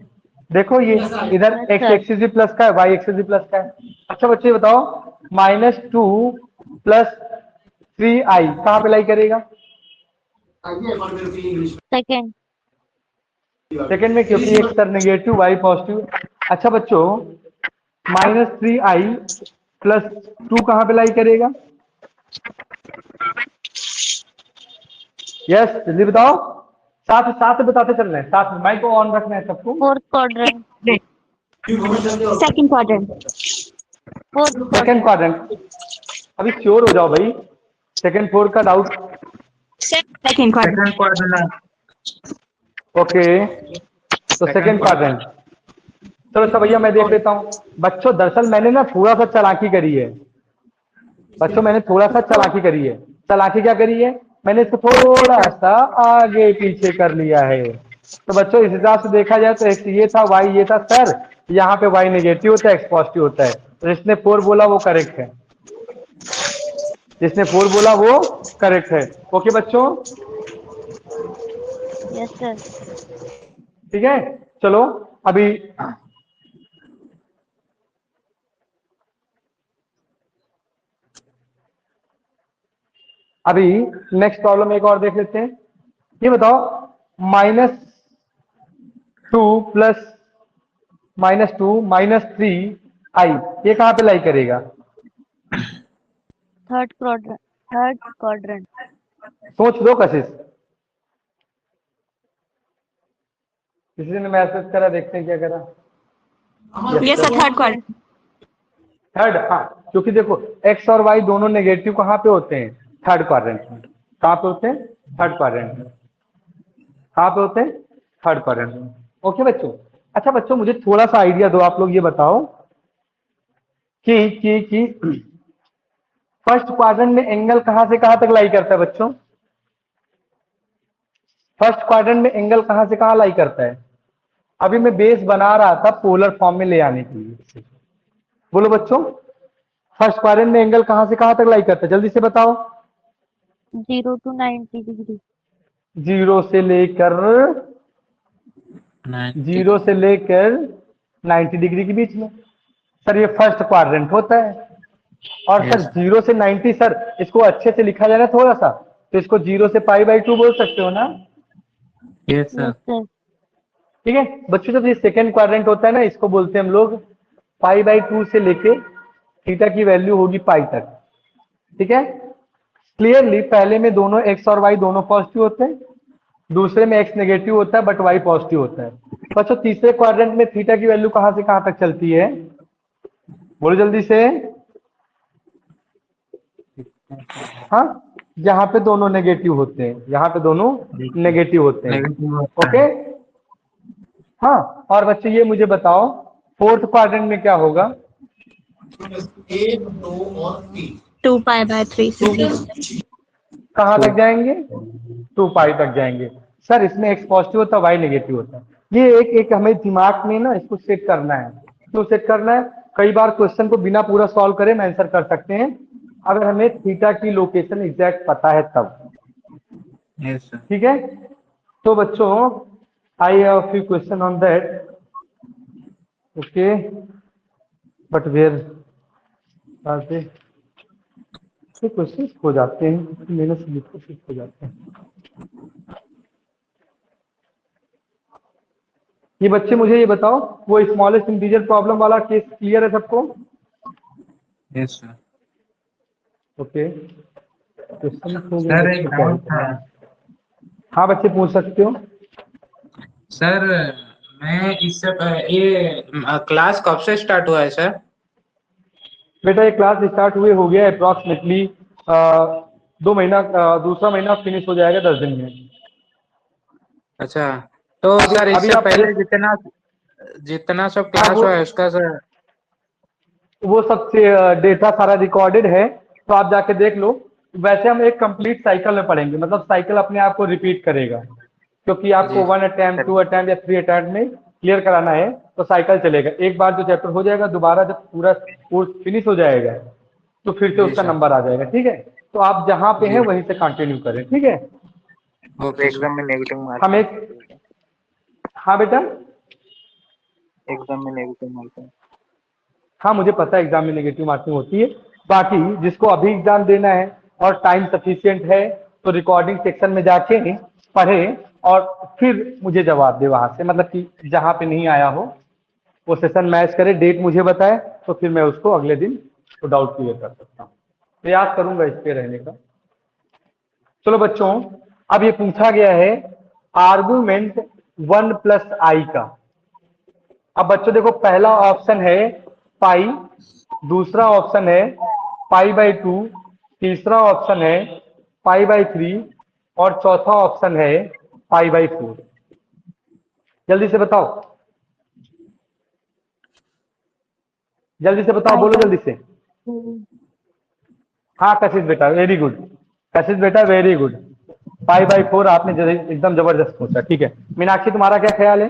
देखो ये इधर Yes, एक्स sir. एक्सिस भी प्लस का है, वाई एक्सिस भी प्लस का है। अच्छा बच्चे ये बताओ -2 + 3i कहाँ पे लाई करेगा? सेकेंड। सेकेंड में, क्योंकि एक सर नेगेटिव वाई पॉजिटिव। अच्छा बच्चों -3i + 2 कहाँ पे लाई करेगा? यस जल्दी बताओ, साथ साथ बताते चल रहे हैं, साथ माइक को ऑन रखना है सबको। Fourth quadrant. Second quadrant. Fourth second quadrant. अभी श्योर हो जाओ भाई, सेकंड फोर्थ का doubt. Second quadrant. Second quadrant. Okay तो सेकंड क्वाड्रेंट। चलो अच्छा भैया मैं देख लेता हूँ। बच्चों दरअसल मैंने ना थोड़ा सा चालाकी करी है, बच्चों मैंने थोड़ा सा चालाकी करी है। चालाकी क्या करी है? मैंने इसको थोड़ा सा आगे पीछे कर लिया है। तो बच्चों इस हिसाब से देखा जाए तो एक्स ये था, वाई ये था। सर यहाँ पे वाई नेगेटिव होता है, एक्स पॉजिटिव होता है। तो जिसने 4 बोला वो करेक्ट है, जिसने 4 बोला वो करेक्ट है। ओके बच्चों यस सर। ठीक है। चलो अभी अभी नेक्स्ट प्रॉब्लम एक और देख लेते हैं। ये बताओ -2 + -3i ये कहाँ पे लाई करेगा? Third quadrant. Third quadrant. सोच लो कशिश, किसी ने मैसेज करा, देखते हैं क्या करा। Yes sir, third quadrant. Third, हाँ क्योंकि देखो एक्स और वाई दोनों नेगेटिव कहाँ पे होते हैं? थर्ड क्वाड्रेंट में। कहाँ पे होते हैं? थर्ड क्वाड्रेंट में। कहाँ पे होते हैं? थर्ड क्वाड्रेंट में। ओके बच्चों। अच्छा बच्चों मुझे थोड़ा सा आइडिया दो, आप लोग ये बताओ कि फर्स्ट क्वाड्रेंट में एंगल कहाँ से कहाँ तक लाई करता है बच्चों? फर्स्ट क्वाड्रेंट में एंगल कहाँ से कहाँ लाई करता है? अभी मैं बेस बना रहा था पोलर फॉर्म में ले आने के लिए। बोलो बच्चों फर्स्ट क्वाड्रेंट में एंगल कहाँ से कहाँ तक लाई करता है? जल्दी से बताओ। 0 to 90 डिग्री। 0 से लेकर 90 डिग्री के बीच में। सर ये फर्स्ट क्वाड्रेंट होता है। और सर Yes. 0 से 90, सर इसको अच्छे से लिखा जाए ना थोड़ा सा, तो इसको 0 से π/2 बोल सकते हो ना? Yes sir. Yes sir. ठीक है बच्चों, जब ये सेकेंड क्वाड्रेंट होता है ना, इसको बोलते हैं हम लोग π/2 से लेके थीटा की वैल्यू होगी पाई तक। ठीक है क्लियरली, पहले में दोनों एक्स और वाई दोनों पॉजिटिव होते हैं, दूसरे में एक्स नेगेटिव होता है बट वाई पॉजिटिव होता है। बच्चों तीसरे क्वाड्रेंट में थीटा की वैल्यू कहां से कहां तक चलती है? बोलो जल्दी से। हाँ जहां पे दोनों नेगेटिव होते हैं, यहाँ पे दोनों नेगेटिव होते हैं। ओके हाँ और बच्चे ये मुझे बताओ फोर्थ क्वाड्रेंट में क्या होगा? 2π/3 कहां तक जाएंगे? 2π तक जाएंगे। सर इसमें एक्स पॉजिटिव होता है, वाई नेगेटिव होता है। ये एक हमें दिमाग में ना इसको सेट करना है। क्यों सेट करना है? कई बार क्वेश्चन को बिना पूरा सॉल्व करे हम आंसर कर सकते हैं, अगर हमें थीटा की लोकेशन एग्जैक्ट पता है तब। Yes sir. ठीक है तो बच्चों I have few question on that, okay, but where are they? Question हो जाते हैं, मेहनत से लिखो फिर हो जाते हैं। ये बच्चे मुझे ये बताओ, वो स्मॉलेस्ट इंटीजर प्रॉब्लम वाला केस क्लियर है सबको? Yes sir. ओके, क्वेश्चन हो गया सर एक बच्चों, क्या डाउट था। बताना? हाँ बच्चे पूछ सकते हो। सर मैं इससे ये क्लास कब से स्टार्ट हुआ है सर? बेटा ये क्लास स्टार्ट हुए हो गया अप्रॉक्सीमेटली 2 महीना, दूसरा महीना फिनिश हो जाएगा 10 दिन में। अच्छा, तो सर अभी इससे आप पहले जितना जितना सब हाँ क्लास हुआ है उसका सर? वो सब डेटा सारा रिकॉर्डेड है, तो आप जाके देख लो। वैसे हम एक कंप्लीट साइकिल में पढ़ेंगे, मतलब साइकिल अपने आप को रिपीट करेगा, क्योंकि आपको जी 1 अटेम्प्ट, सर। 2 अटेम्प्ट या 3 अटेम्प्ट में क्लियर कराना है, तो साइकिल चलेगा। एक बार जो चैप्टर हो जाएगा, दोबारा जब पूरा कोर्स फिनिश हो जाएगा तो फिर से जी उसका सर। नंबर आ जाएगा। ठीक है, तो आप जहाँ पे हैं जी वहीं से कंटिन्यू करें। ठीक है, ओके एग्जाम में नेगेटिव मार्क्स हम एक, हाँ बेटा, एग्जाम में नेगेटिव मार्क्स। हाँ मुझे पता है एग्जाम में नेगेटिव मार्किंग होती है। बाकी जिसको अभी एग्जाम देना है और टाइम सफिशिएंट है, तो रिकॉर्डिंग सेक्शन में जाके पढ़े और फिर मुझे जवाब दे वहां से, मतलब कि जहाँ पे नहीं आया हो वो सेशन मैच करे, डेट मुझे बताए, तो फिर मैं उसको अगले दिन तो डाउट क्लियर कर सकता हूँ। प्रयास करूंगा इस पे रहने का। चलो बच्चों, अब ये पूछा गया है आर्गुमेंट 1 + i का। अब बच्चों देखो, पहला ऑप्शन है पाई, दूसरा ऑप्शन है पाई/2, तीसरा ऑप्शन है पाई/3 और चौथा ऑप्शन है पाई/4। जल्दी से बताओ, जल्दी से बताओ, बोलो जल्दी से। हाँ कशिश बेटा वेरी गुड, कशिश बेटा वेरी गुड, पाई/4 आपने एकदम जबरदस्त पूछा। ठीक है, मीनाक्षी तुम्हारा क्या ख्याल है?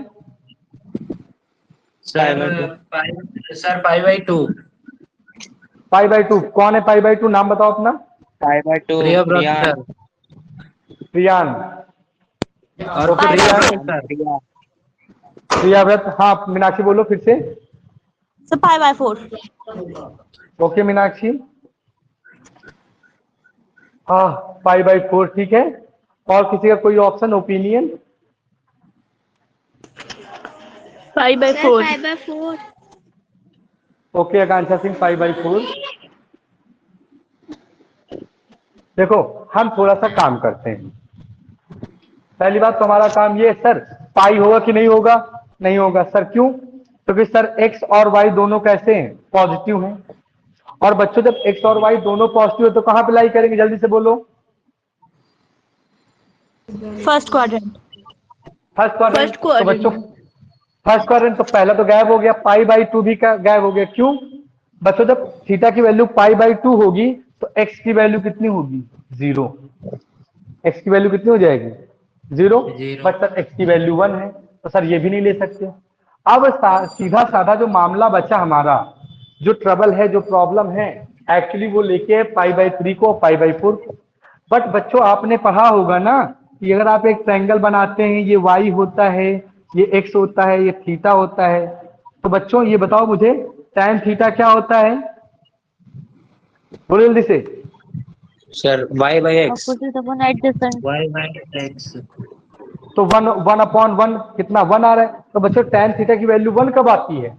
पाई/2। पाई/2 कौन है? पाई/2 नाम बताओ अपना। पाई/2 प्रियव्रत प्रिया। सर। प्रियान, और ओके प्रियव्रत प्रियान, सर। प्रिया। प्रियाव्रत, हाँ मीनाक्षी बोलो फिर से। सर पाई/4। ओके मीनाक्षी, हाँ पाई/4 ठीक है। और किसी का कोई option, opinion? पाई/4। Okay Akanksha Singh, पाई/4। देखो हम थोड़ा सा काम करते हैं। पहली बात तो हमारा काम ये है सर, पाई होगा कि नहीं होगा? नहीं होगा सर, क्यों? क्योंकि सर एक्स और वाई दोनों कैसे हैं? पॉजिटिव हैं। और बच्चों जब एक्स और वाई दोनों पॉजिटिव है तो कहां पे लाई करेंगे? जल्दी से बोलो। First quadrant. First quadrant. तो बच्चों फर्स्ट क्वाड्रेंट तो पहला तो गायब हो गया, पाई/2 भी गायब हो गया। क्यों? बच्चों जब थीटा की वैल्यू पाई/2 होगी तो एक्स की वैल्यू कितनी होगी? 0। एक्स की वैल्यू कितनी हो जाएगी? 0। जीरो। बट सर एक्स की वैल्यू 1 है, तो सर ये भी नहीं ले सकते। अब सीधा साधा जो मामला बचा हमारा, जो ट्रबल है, जो प्रॉब्लम है, एक्चुअली वो लेके पाई/3 को, पाई/4 को। बट बच्चों आपने पढ़ा होगा ना कि अगर आप एक ट्रायंगल बनाते हैं, ये वाई होता है, ये एक्स होता है, ये थीटा होता है, तो बच्चों ये बताओ मुझे tan थीटा क्या होता है? बोलो जल्दी से। Sir y/x। Opposite upon adjacent. y/x। तो 1/1 कितना? 1 आ रहा है। तो बच्चों tan थीटा की वैल्यू 1 कब आती है?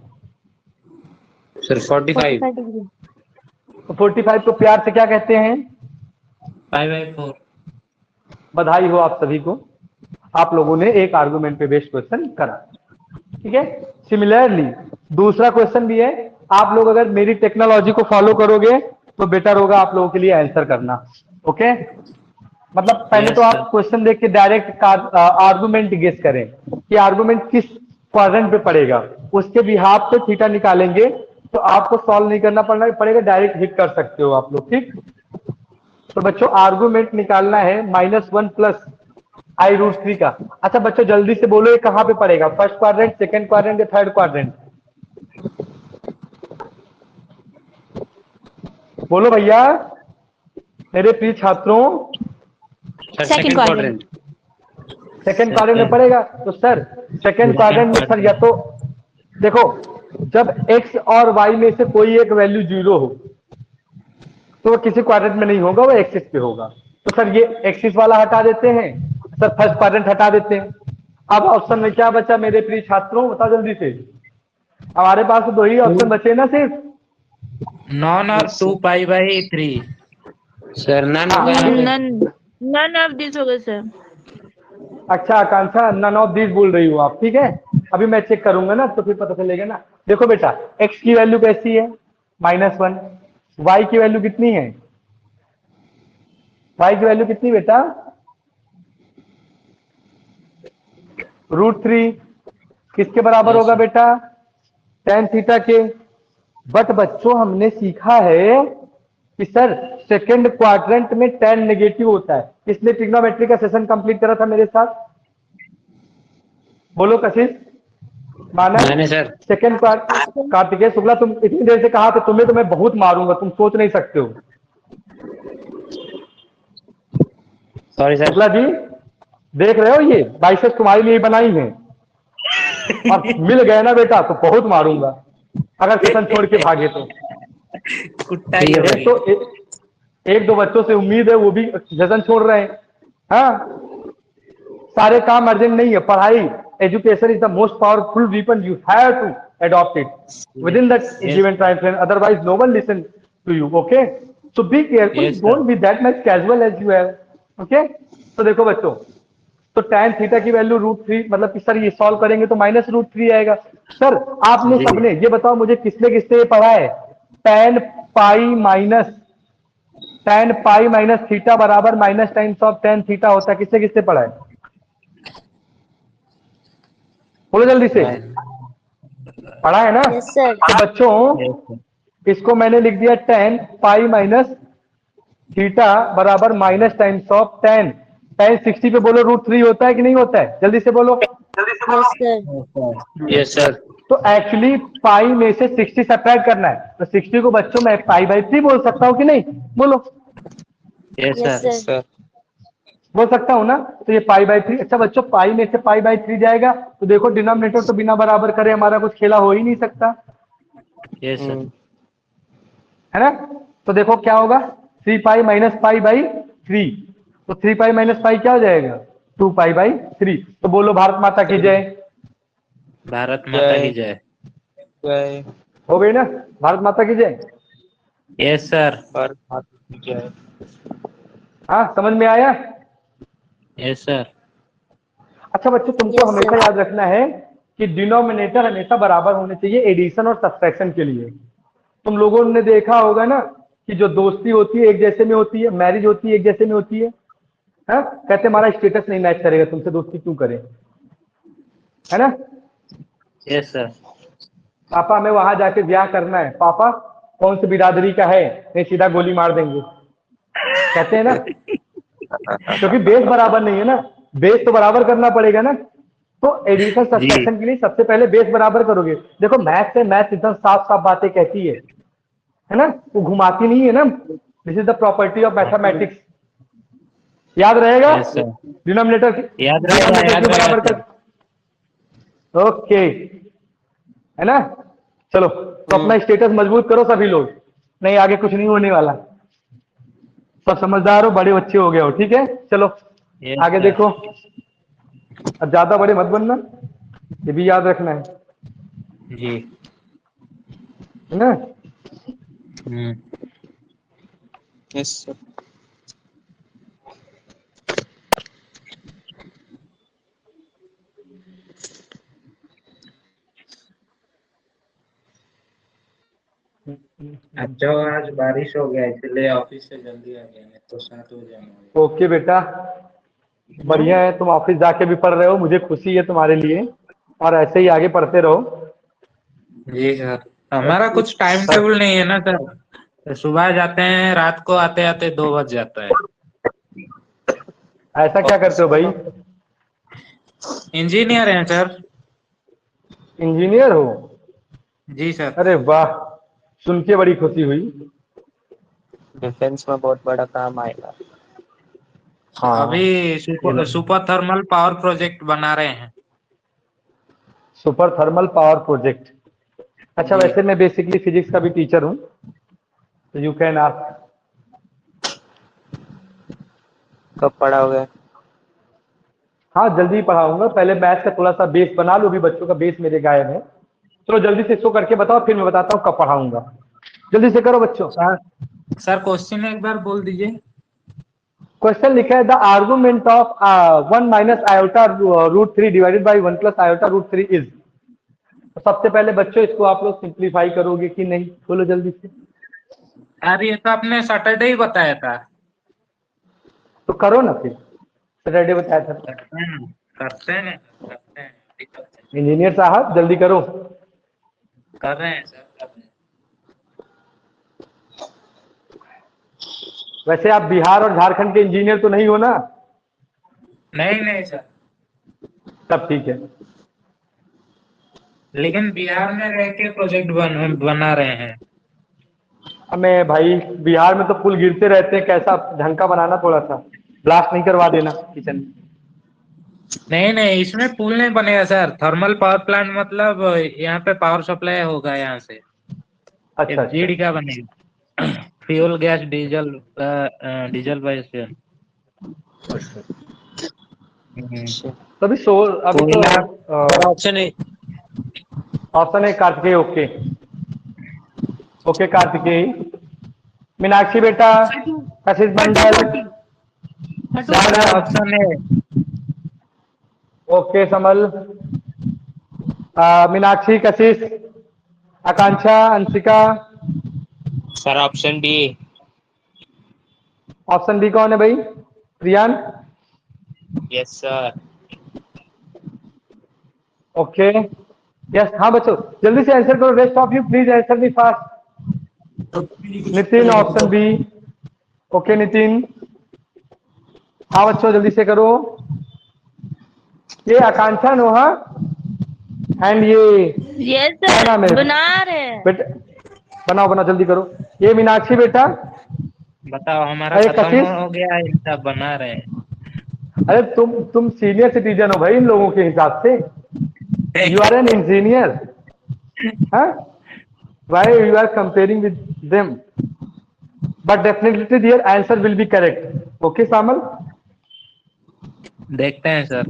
सर 45। 45 degree. तो 45 को प्यार से क्या कहते हैं? पाई/4। बधाई हो आप सभी को, आप लोगों ने एक आर्गुमेंट पे बेस्ड क्वेश्चन करा। ठीक है, सिमिलरली दूसरा क्वेश्चन भी है। आप लोग अगर मेरी टेक्नोलॉजी को फॉलो करोगे तो बेटर होगा आप लोगों के लिए आंसर करना। ओके, मतलब पहले तो यस सर। आप क्वेश्चन देख के डायरेक्ट आर्गुमेंट गेस करें कि आर्गुमेंट किस क्वाड्रेंट पे पड़ेगा, उसके बिहाफ पे थीटा निकालेंगे, तो आपको सॉल्व नहीं करना पड़ेगा, डायरेक्ट हिट कर सकते हो आप लोग। ठीक, तो बच्चों आर्गुमेंट निकालना है -1 + i√3 का। अच्छा बच्चों जल्दी से बोलो ये कहां पे पड़ेगा? फर्स्ट क्वाड्रेंट, सेकंड क्वाड्रेंट या थर्ड क्वाड्रेंट? बोलो भैया मेरे प्रिय छात्रों। Sir second second quadrant. Quadrant. Second quadrant में पड़ेगा। तो सर सेकंड क्वाड्रेंट में सर या तो देखो, जब x और y में से कोई एक वैल्यू 0 हो तो वो किसी क्वाड्रेंट में नहीं होगा, वो एक्सिस पे होगा। तो सर ये एक्सिस वाला हटा देते हैं, सर फर्स्ट क्वाड्रेंट हटा देते हैं। अब ऑप्शन में क्या बचा मेरे प्रिय छात्रों, बताओ जल्दी से। हमारे पास तो 2 ही ऑप्शन बचे ना सिर्फ। नॉन और 2π/3। सर नन हाँ, अभी- नन ऑफ दिस होगा सर। अच्छा आकांक्षा, नन ऑफ दिस बोल रही हो आप, ठीक है। अभी मैं चेक करूंगा ना तो फिर पता चलेगा ना। देखो बेटा, x की वैल्यू कैसी है, -1। y की वैल्यू कितनी है, y की वैल्यू कितनी बेटा, √3। किसके बराबर होगा बेटा, tan थीटा के। बट बच्चों हमने सीखा है कि सर सेकंड क्वाड्रेंट में tan नेगेटिव होता है। किसने ट्रिग्नोमेट्री का सेशन कंप्लीट करा था मेरे साथ, बोलो कशिश, माना। मैंने sir. Second quadrant, Kartikeya Shukla तुम इतनी देर से कहा था तुम्हें तो मैं बहुत मारूंगा, तुम सोच नहीं सकते हो। Sorry sir. शुक्ला जी देख रहे हो, ये बाइसेप्स तुम्हारे लिए बनाई हैं, और मिल गए ना बेटा तो बहुत मारूंगा अगर सेशन छोड़ के भागे तो। कुत्ता ही एक तो एक दो बच्चों से उम्मीद है, वो भी सेशन छोड़ रहे हैं। हाँ, सारे काम अर्जेंट नहीं है। पढ़ाई, education is the most powerful weapon, you have to adopt it within that given time frame, otherwise no one listen to you, okay? So be careful, Yes, sir. don't be that much casual as you have, okay? तो देखो बच्चों, तो tan theta की value √3, मतलब कि sir ये solve करेंगे तो -√3 आएगा। सर आपने सबने ये बताओ मुझे, किसने किसने ये पढ़ा है, tan पाई माइनस थीटा बराबर minus times of tan theta होता है, किसने किसने पढ़ा है, बोलो जल्दी से। पढ़ा है ना। Yes sir. तो बच्चों इसको मैंने लिख दिया tan पाई माइनस थीटा बराबर minus times of tan। tan 60 पे बोलो √3 होता है कि नहीं होता है, जल्दी से बोलो। Yes sir. Yes sir. तो एक्चुअली पाई में से 60 सब्ट्रैक्ट करना है, तो 60 को बच्चों मैं π/3 बोल सकता हूँ कि नहीं, बोलो। Yes Yes, sir. sir. Sir बोल सकता हूँ ना। तो ये π/3, अच्छा बच्चों पाई में से π/3 जाएगा तो देखो डिनोमिनेटर तो बिना बराबर करे हमारा कुछ खेला हो ही नहीं सकता, यस सर। है ना। तो देखो क्या होगा, 3π माइनस π/3, तो 3π माइनस पाई क्या हो जाएगा, 2π/3। तो बोलो भारत माता की जय। भारत माता की जय। जय। हो गई ना, भारत माता की जय। Yes sir. जय। हाँ समझ में आया। Yes sir. अच्छा बच्चों तुमको Yes, हमेशा sir. याद रखना है कि डिनोमिनेटर हमेशा बराबर होने चाहिए एडिशन और सब्ट्रैक्शन के लिए। तुम लोगों ने देखा होगा ना कि जो दोस्ती होती है एक जैसे में होती है, मैरिज होती है एक जैसे में होती है। हाँ, कहते हमारा स्टेटस नहीं मैच करेगा, तुमसे दोस्ती क्यों करें, है ना। Yes sir. पापा हमें वहां जाके ब्याह करना है, पापा कौन सी बिरादरी का है, नहीं सीधा गोली मार देंगे, कहते हैं ना। क्योंकि बेस बराबर नहीं है ना, बेस तो बराबर करना पड़ेगा ना। तो एडिशन सब्ट्रैक्शन के लिए सबसे पहले बेस बराबर करोगे। देखो मैथ्स है, मैथ्स एकदम साफ साफ बातें कहती है ना, वो घुमाती नहीं है ना। This is the property of mathematics, याद रहेगा। Yes, sir. डिनोमिनेटर याद रहेगा, याद बराबर रहेगा, कर, ओके, है ना। चलो तो अपना स्टेटस मजबूत करो सभी लोग, नहीं आगे कुछ नहीं होने वाला। सब समझदार हो, बड़े बच्चे हो गए हो, ठीक है। चलो Yes, आगे sir. देखो, अब ज्यादा बड़े मत बनना, ये भी याद रखना जी। है ना। Yes sir. अच्छा आज बारिश हो गया इसलिए ऑफिस से जल्दी आ गया, नहीं तो 7 बजे आना। ओके बेटा, बढ़िया है, तुम ऑफिस जाके भी पढ़ रहे हो, मुझे खुशी है तुम्हारे लिए, और ऐसे ही आगे पढ़ते रहो। जी सर। हमारा कुछ टाइम टेबल नहीं है ना सर, सुबह जाते हैं रात को आते आते 2 बज जाता है। ऐसा क्या करते हो भाई, इंजीनियर हैं सर। इंजीनियर हो, जी सर। अरे वाह, सुन के बड़ी खुशी हुई। डिफेंस में बहुत बड़ा काम आएगा। हाँ अभी सुपर थर्मल पावर प्रोजेक्ट बना रहे हैं। Super thermal power project. अच्छा, जी। वैसे मैं बेसिकली फिजिक्स का भी टीचर हूँ, तो यू कैन आस्क। कब पढ़ा होगा? हाँ, जल्दी पढ़ाऊंगा। पहले मैथ्स का थोड़ा सा बेस बना लो, अभी बच्चों का बेस मेरे गायब है। चलो जल्दी से इसको करके बताओ, फिर मैं बताता हूँ कब पढ़ाऊंगा। जल्दी से करो बच्चों। सर क्वेश्चन एक बार बोल दीजिए। क्वेश्चन लिखा है the argument of 1 minus iota root 3 divided by 1 plus iota root 3 is. सबसे पहले बच्चों इसको आप लोग सिंप्लीफाई करोगे कि नहीं, बोलो जल्दी से। यार ये तो आपने सैटरडे ही बताया था। तो करो ना फिर, सैटरडे बताया था। करते हैं ना, करते हैं ना, करते हैं, अभी करते हैं। इंजीनियर साहब जल्दी करो। कर रहे हैं सर, कर रहे हैं। वैसे आप बिहार और झारखंड के इंजीनियर तो नहीं हो ना? नहीं नहीं सर, तब ठीक है। लेकिन बिहार में रह के प्रोजेक्ट बना रहे हैं। हमें भाई बिहार में तो पुल गिरते रहते हैं, कैसा ढंग का बनाना, थोड़ा सा ब्लास्ट नहीं करवा देना किचन में। नहीं नहीं, इसमें पुल नहीं बनेगा सर। थर्मल पावर प्लांट मतलब यहाँ पे पावर सप्लाई होगा यहाँ से। अच्छा एक अच्छा जीडी का बनेगा। Fuel gas diesel, diesel by station. अच्छा। हम्म। तो अभी तो कोयला। ऑप्शन है। ऑप्शन है कार्तिकेय। Okay okay Kartikeya. मीनाक्षी बेटा, कशिश मंडल, सर दानव। ऑप्शन है। Okay Samal, Meenakshi, Kashish, Akanksha, Anshika. Sir option D. Option D कौन है भाई? Priyan. Yes sir. Okay yes. हाँ बच्चों जल्दी से आंसर करो, rest of you please answer me fast. Nitin option B. Okay Nitin. हाँ बच्चों जल्दी से करो। ये आकांक्षा नोहा एंड ये यस क्या सर, नाम है बना रहे हैं। बेटा? बनाओ बनाओ जल्दी करो। ये मीनाक्षी बेटा, बताओ, हमारा अरे खत्म कशिश। हो गया, इनका बना रहे अरे तुम सीनियर सिटीजन हो भाई इन लोगों के हिसाब से। You are an engineer. हाँ, why you are comparing with them? But definitely their answer will be correct. Okay Samal. देखते हैं सर।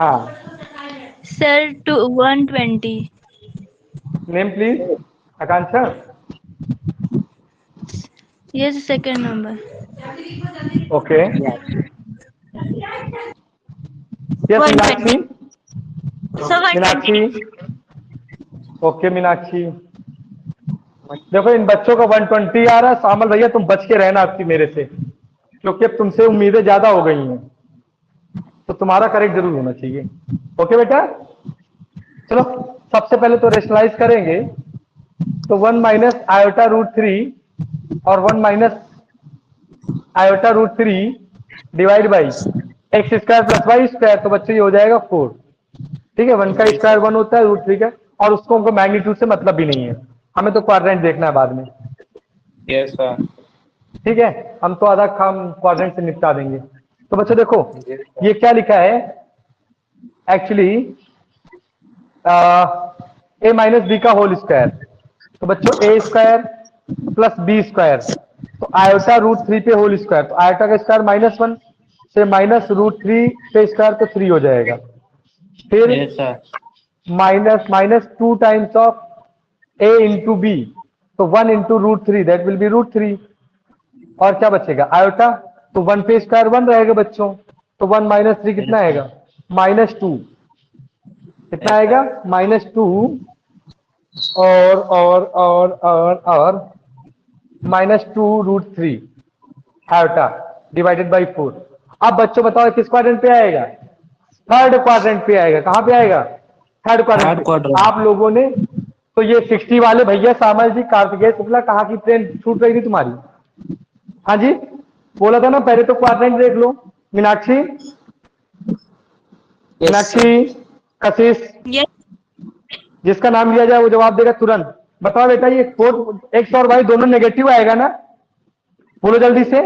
हाँ, sir 120। Name please. Akanksha. Yes, second number. Okay yes Meenakshi. 120 sir, 120। Meenakshi. Okay Meenakshi. देखो इन बच्चों का 120 आ रहा है। सामल भैया तुम बच के रहना आपकी मेरे से, क्योंकि अब तुमसे उम्मीदें ज्यादा हो गई हैं, तो तुम्हारा करेक्ट जरूर होना चाहिए। ओके बेटा, चलो सबसे पहले तो रेशनलाइज करेंगे। तो 1 माइनस आयोटा रूट 3 और 1 minus iota root 3 divide by x square plus y square, तो बच्चे ये हो जाएगा 4। ठीक है, 1 का जी स्क्वायर सर। 1 होता है, रूट 3 का। और उसको हमको मैग्नीट्यूड से मतलब भी नहीं है, हमें तो क्वाड्रेंट देखना है बाद में। Yes sir. ठीक है, हम तो आधा काम क्वाड्रेंट से निपटा देंगे। तो बच्चों देखो जी ये क्या लिखा है एक्चुअली, ए माइनस बी का होल स्क्वायर। तो बच्चों ए स्क्वायर प्लस बी स्क्वायर, तो आयोटा रूट 3 पे होल स्क्वायर, तो आयोटा का स्क्वायर -1 से माइनस रूट 3 पे स्क्वायर, तो 3 हो जाएगा। फिर yes sir. Minus minus 2 times of a into b, तो 1 into root 3 that will be root 3। और क्या बचेगा? आयोटा। तो 1 पे स्क्वायर 1 रहेगा बच्चों, तो 1 माइनस 3 कितना आएगा? -2। कितना यस आएगा? सर। -2 और -2 रूट 3 आयोटा डिवाइडेड बाई 4। अब बच्चों बताओ किस क्वाड्रेंट पे आएगा? थर्ड क्वाड्रेंट पे आएगा। कहां पे आएगा? थर्ड क्वाड्रेंट थर्ड पे। क्वाड्रेंट। आप लोगों ने तो ये 60 वाले भैया सामल जी, कार्तिकेय शुक्ला, कहाँ की ट्रेन छूट रही थी तुम्हारी? हाँ जी, बोला था ना पहले तो क्वाड्रेंट देख लो। Meenakshi, yes sir. Meenakshi, Kashish, yes जिसका नाम लिया जाए वो जवाब देगा तुरंत। बताओ बेटा, ये एक्स और वाई दोनों नेगेटिव आएगा ना? बोलो जल्दी से।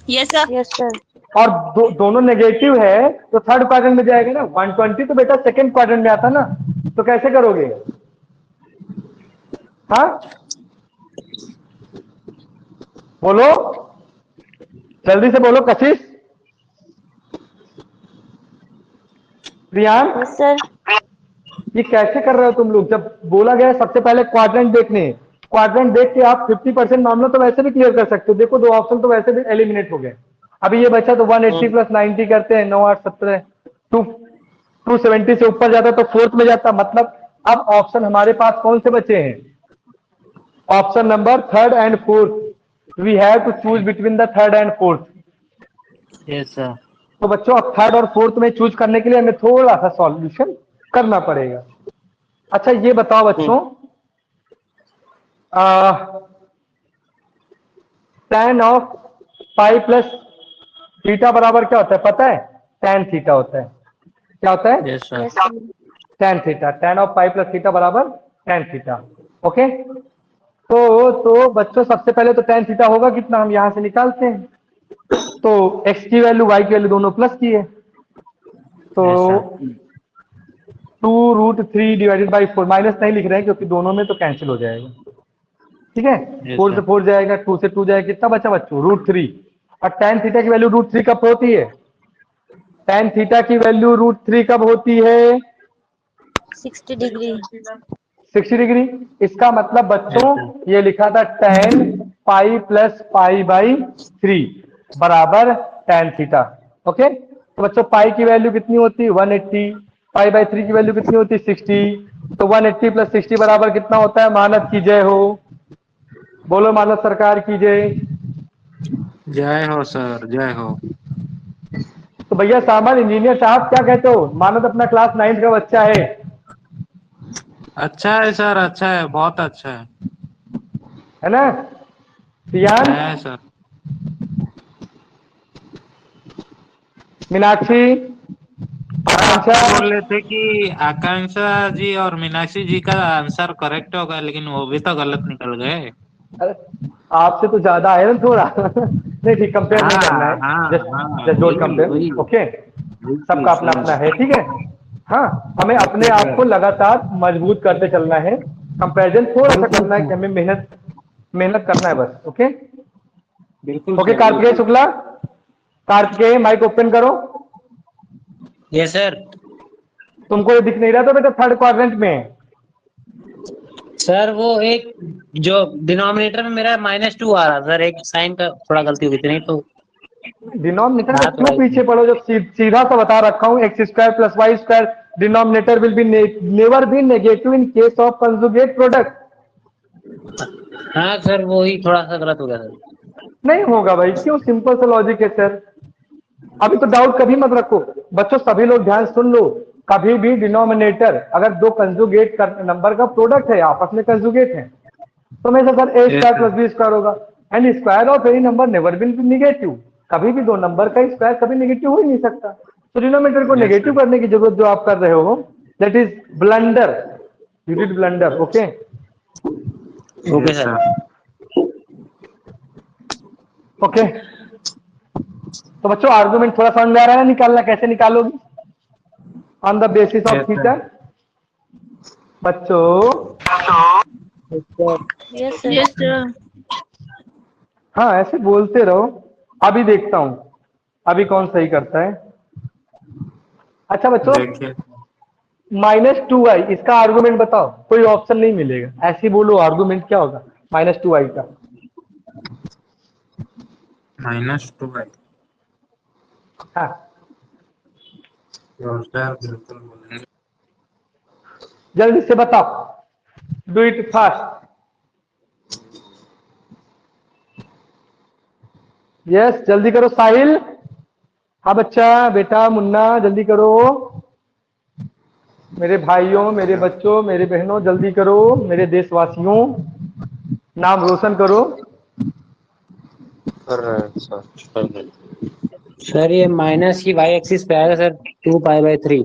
Yes sir. Yes sir. और दोनों नेगेटिव है तो थर्ड क्वाड्रेंट में जाएगा ना। 120 तो बेटा सेकंड क्वाड्रेंट में आता ना, तो कैसे करोगे? हाँ बोलो, जल्दी से बोलो। कशिश, प्रियांक, यस सर। ये कैसे कर रहे हो तुम लोग? जब बोला गया है सबसे पहले क्वाड्रेंट देखने, क्वाड्रेंट देख के आप 50% मामला तो वैसे भी क्लियर कर सकते हो। देखो दो ऑप्शन तो वैसे भी एलिमिनेट हो गए। अभी ये बचा तो 180 प्लस 90 करते हैं, 9 8 17, 270 से ऊपर जाता तो फोर्थ में जाता। मतलब अब ऑप्शन हमारे पास कौन से बचे हैं? Option number third and fourth. We have to choose between the third and fourth. Yes sir. तो बच्चों अब थर्ड और फोर्थ में चूज करने के लिए हमें थोड़ा सा सॉल्यूशन करना पड़ेगा। अच्छा ये बताओ बच्चों, tan of pi plus theta बराबर क्या होता है पता है? tan थीटा होता है। क्या होता है? Yes sir. Yes sir. tan theta. tan of pi plus theta बराबर tan थीटा। ओके, तो बच्चों सबसे पहले तो tan थीटा होगा कितना, हम यहां से निकालते हैं। तो x की वैल्यू y की वैल्यू दोनों प्लस की है, तो yes sir. 2√3 divided by 4। Minus नहीं लिख रहे हैं क्योंकि दोनों में तो कैंसिल हो जाएगा। ठीक है, Yes, 4 से sir. 4 जाएगा, 2 से 2 जाएगा, कितना बचा बच्चों? √3। और tan थीटा की वैल्यू √3 कब होती है? tan थीटा की वैल्यू √3 कब होती है? 60 डिग्री। 60 डिग्री। इसका मतलब बच्चों Yes, ये लिखा था tan pi plus pi by 3 बराबर tan थीटा। ओके, तो बच्चों पाई की वैल्यू कितनी होती है? 180। पाई बाई 3 की वैल्यू कितनी होती है? 60। तो 180 प्लस 60 बराबर कितना होता है? मानद की जय हो, बोलो मानद सरकार की जय। जय हो सर, जय हो। तो भैया सामान इंजीनियर साहब क्या कहते हो? मानद अपना क्लास 9 का बच्चा है अच्छा है सर, अच्छा है, बहुत अच्छा है ना? सियान, है सर। मीनाक्षी, आप आकांक्षा। तो बोल रहे थे कि आकांक्षा जी और मीनाक्षी जी का आंसर करेक्ट होगा, लेकिन वो भी तो गलत निकल गए। अरे, आपसे तो ज्यादा है ना थोड़ा नहीं ठीक, कंपेयर नहीं करना हाँ है। हाँ जस्ट हाँ, जस्ट डोंट वही कंपेयर। वही ओके, वही सबका अपना अपना है, ठीक है। हाँ, हमें अपने ओके आप सर। को लगातार मजबूत करते चलना है। कंपैरिजन थोड़ा सा बिल्कुल करना है कि सर, हमें मेहनत मेहनत करना है बस। ओके बिल्कुल ओके, सर, कार्तिकेय बिल्कुल। शुक्ला, कार्तिकेय माइक ओपन करो। Yes sir. तुमको ये दिख नहीं रहा था बेटा थर्ड क्वाड्रेंट में? सर वो एक जो डिनोमिनेटर में मेरा -2 आ रहा सर, एक साइन का थोड़ा गलती हुई थी, नहीं तो डिनोमिनेटर में हाँ तो क्यों पीछे पड़ो, जब सीधा सा बता रखा हूँ x square plus y square denominator will be never be negative in case of conjugate product. हाँ सर, वो ही थोड़ा सा गलत हो गया सर। नहीं होगा भाई, क्यों? सिंपल सा लॉजिक है सर। अभी तो डाउट कभी मत रखो बच्चों, सभी लोग ध्यान सुन लो। कभी भी डिनोमिनेटर अगर दो कंजुगेट नंबर का प्रोडक्ट है, आपस में कंजुगेट है, तो हमेशा sir a yes square sir. Plus b square होगा। And square of any number never will be negative. कभी भी दो नंबर का स्क्वायर कभी नेगेटिव हो ही नहीं सकता। तो डिनोमिनेटर को यस नेगेटिव सर। करने की जरूरत जो आप कर रहे हो, that is blunder. You did blunder. Okay okay yes sir. Sir. Okay, तो बच्चों आर्गुमेंट थोड़ा समझ में आ रहा है ना? निकालना कैसे निकालोगे on the basis of yes theta? Sir. बच्चों यस सर। Yes sir. हाँ ऐसे बोलते रहो। अभी देखता हूं अभी कौन सही करता है। अच्छा बच्चों, देखिए, -2i इसका आर्गुमेंट बताओ। कोई ऑप्शन नहीं मिलेगा, ऐसे ही बोलो आर्गुमेंट क्या होगा -2i का। -2 है हाँ तो सर, बिल्कुल बोलेंगे। जल्दी से बताओ, डू इट फास्ट। यस जल्दी करो साहिल। हाँ बच्चा, बेटा मुन्ना जल्दी करो। मेरे भाइयों, मेरे बच्चों, मेरे बहनों जल्दी करो। मेरे देशवासियों, नाम रोशन करो। कर रहे हैं सर, कर रहे हैं। सर ये माइनस की वाई एक्सिस पे आएगा सर, 2π/3।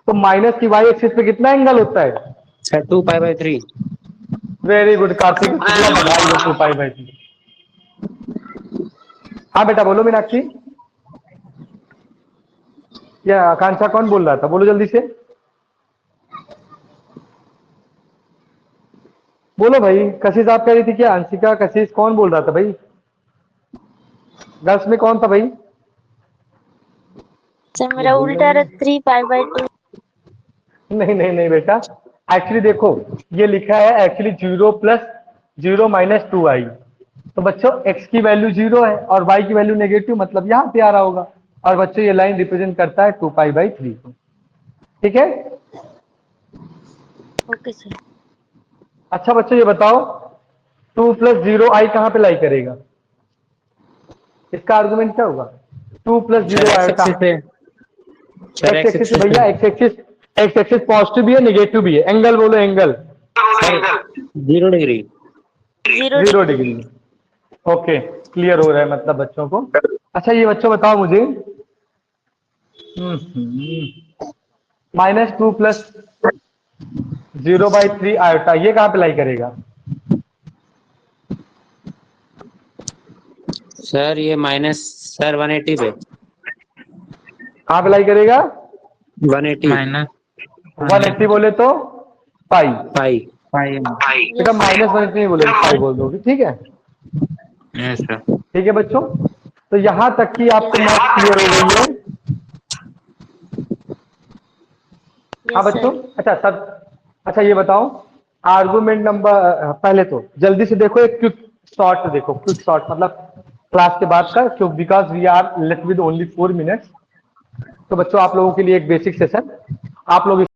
तो माइनस की वाई एक्सिस पे कितना एंगल होता है? Sir 2π/3। Very good Kartik Shukla, बधाई हो 2π/3। हाँ बेटा बोलो मीनाक्षी, या आकांक्षा कौन बोल रहा था, बोलो जल्दी से बोलो भाई। कशिश आप कह रही थी क्या? अंशिका, कशिश, कौन बोल रहा था भाई? गर्ल्स में कौन था भाई? सर मेरा उल्टा 3 पाई बाय 2। नहीं नहीं नहीं बेटा, एक्चुअली देखो ये लिखा है एक्चुअली 0 प्लस 0 माइनस 2i। तो बच्चों x की वैल्यू 0 है और y की वैल्यू नेगेटिव, मतलब यहाँ पे आ रहा होगा। और बच्चों ये लाइन रिप्रेजेंट करता है 2 पाई बाई 3 को। ठीक है। Okay sir. अच्छा बच्चों ये बताओ 2 प्लस 0i कहाँ पे लाई करेगा? इसका आर्गुमेंट क्या होगा? 2 प्लस 0 आएगा एक्स एक्सिस से भैया। एक्स एक्सिस पॉजिटिव भी है नेगेटिव भी है। एंगल बोलो angle. 0 degree. 0 degree. Okay clear हो रहा है मतलब बच्चों को। अच्छा ये बच्चों बताओ मुझे -2 प्लस 0/3 आयोटा ये कहाँ पे लाई करेगा? सर ये माइनस सर 180 पे। कहाँ पे लाई करेगा? 180 माइनस 180 बोले तो पाई। पाई। बेटा -180 नहीं बोले पाई बोल दोगे, ठीक है। Yes sir. ठीक है बच्चों, तो यहां तक कि आपको मैथ क्लियर हो गई है। हाँ बच्चों, अच्छा सर, अच्छा ये बताओ आर्गुमेंट नंबर, पहले तो जल्दी से देखो एक क्विक शॉर्ट देखो, क्विक शॉर्ट मतलब क्लास के बाद का, क्यों because we are left with only 4 minutes. तो बच्चों आप लोगों के लिए एक बेसिक सेशन, आप लोग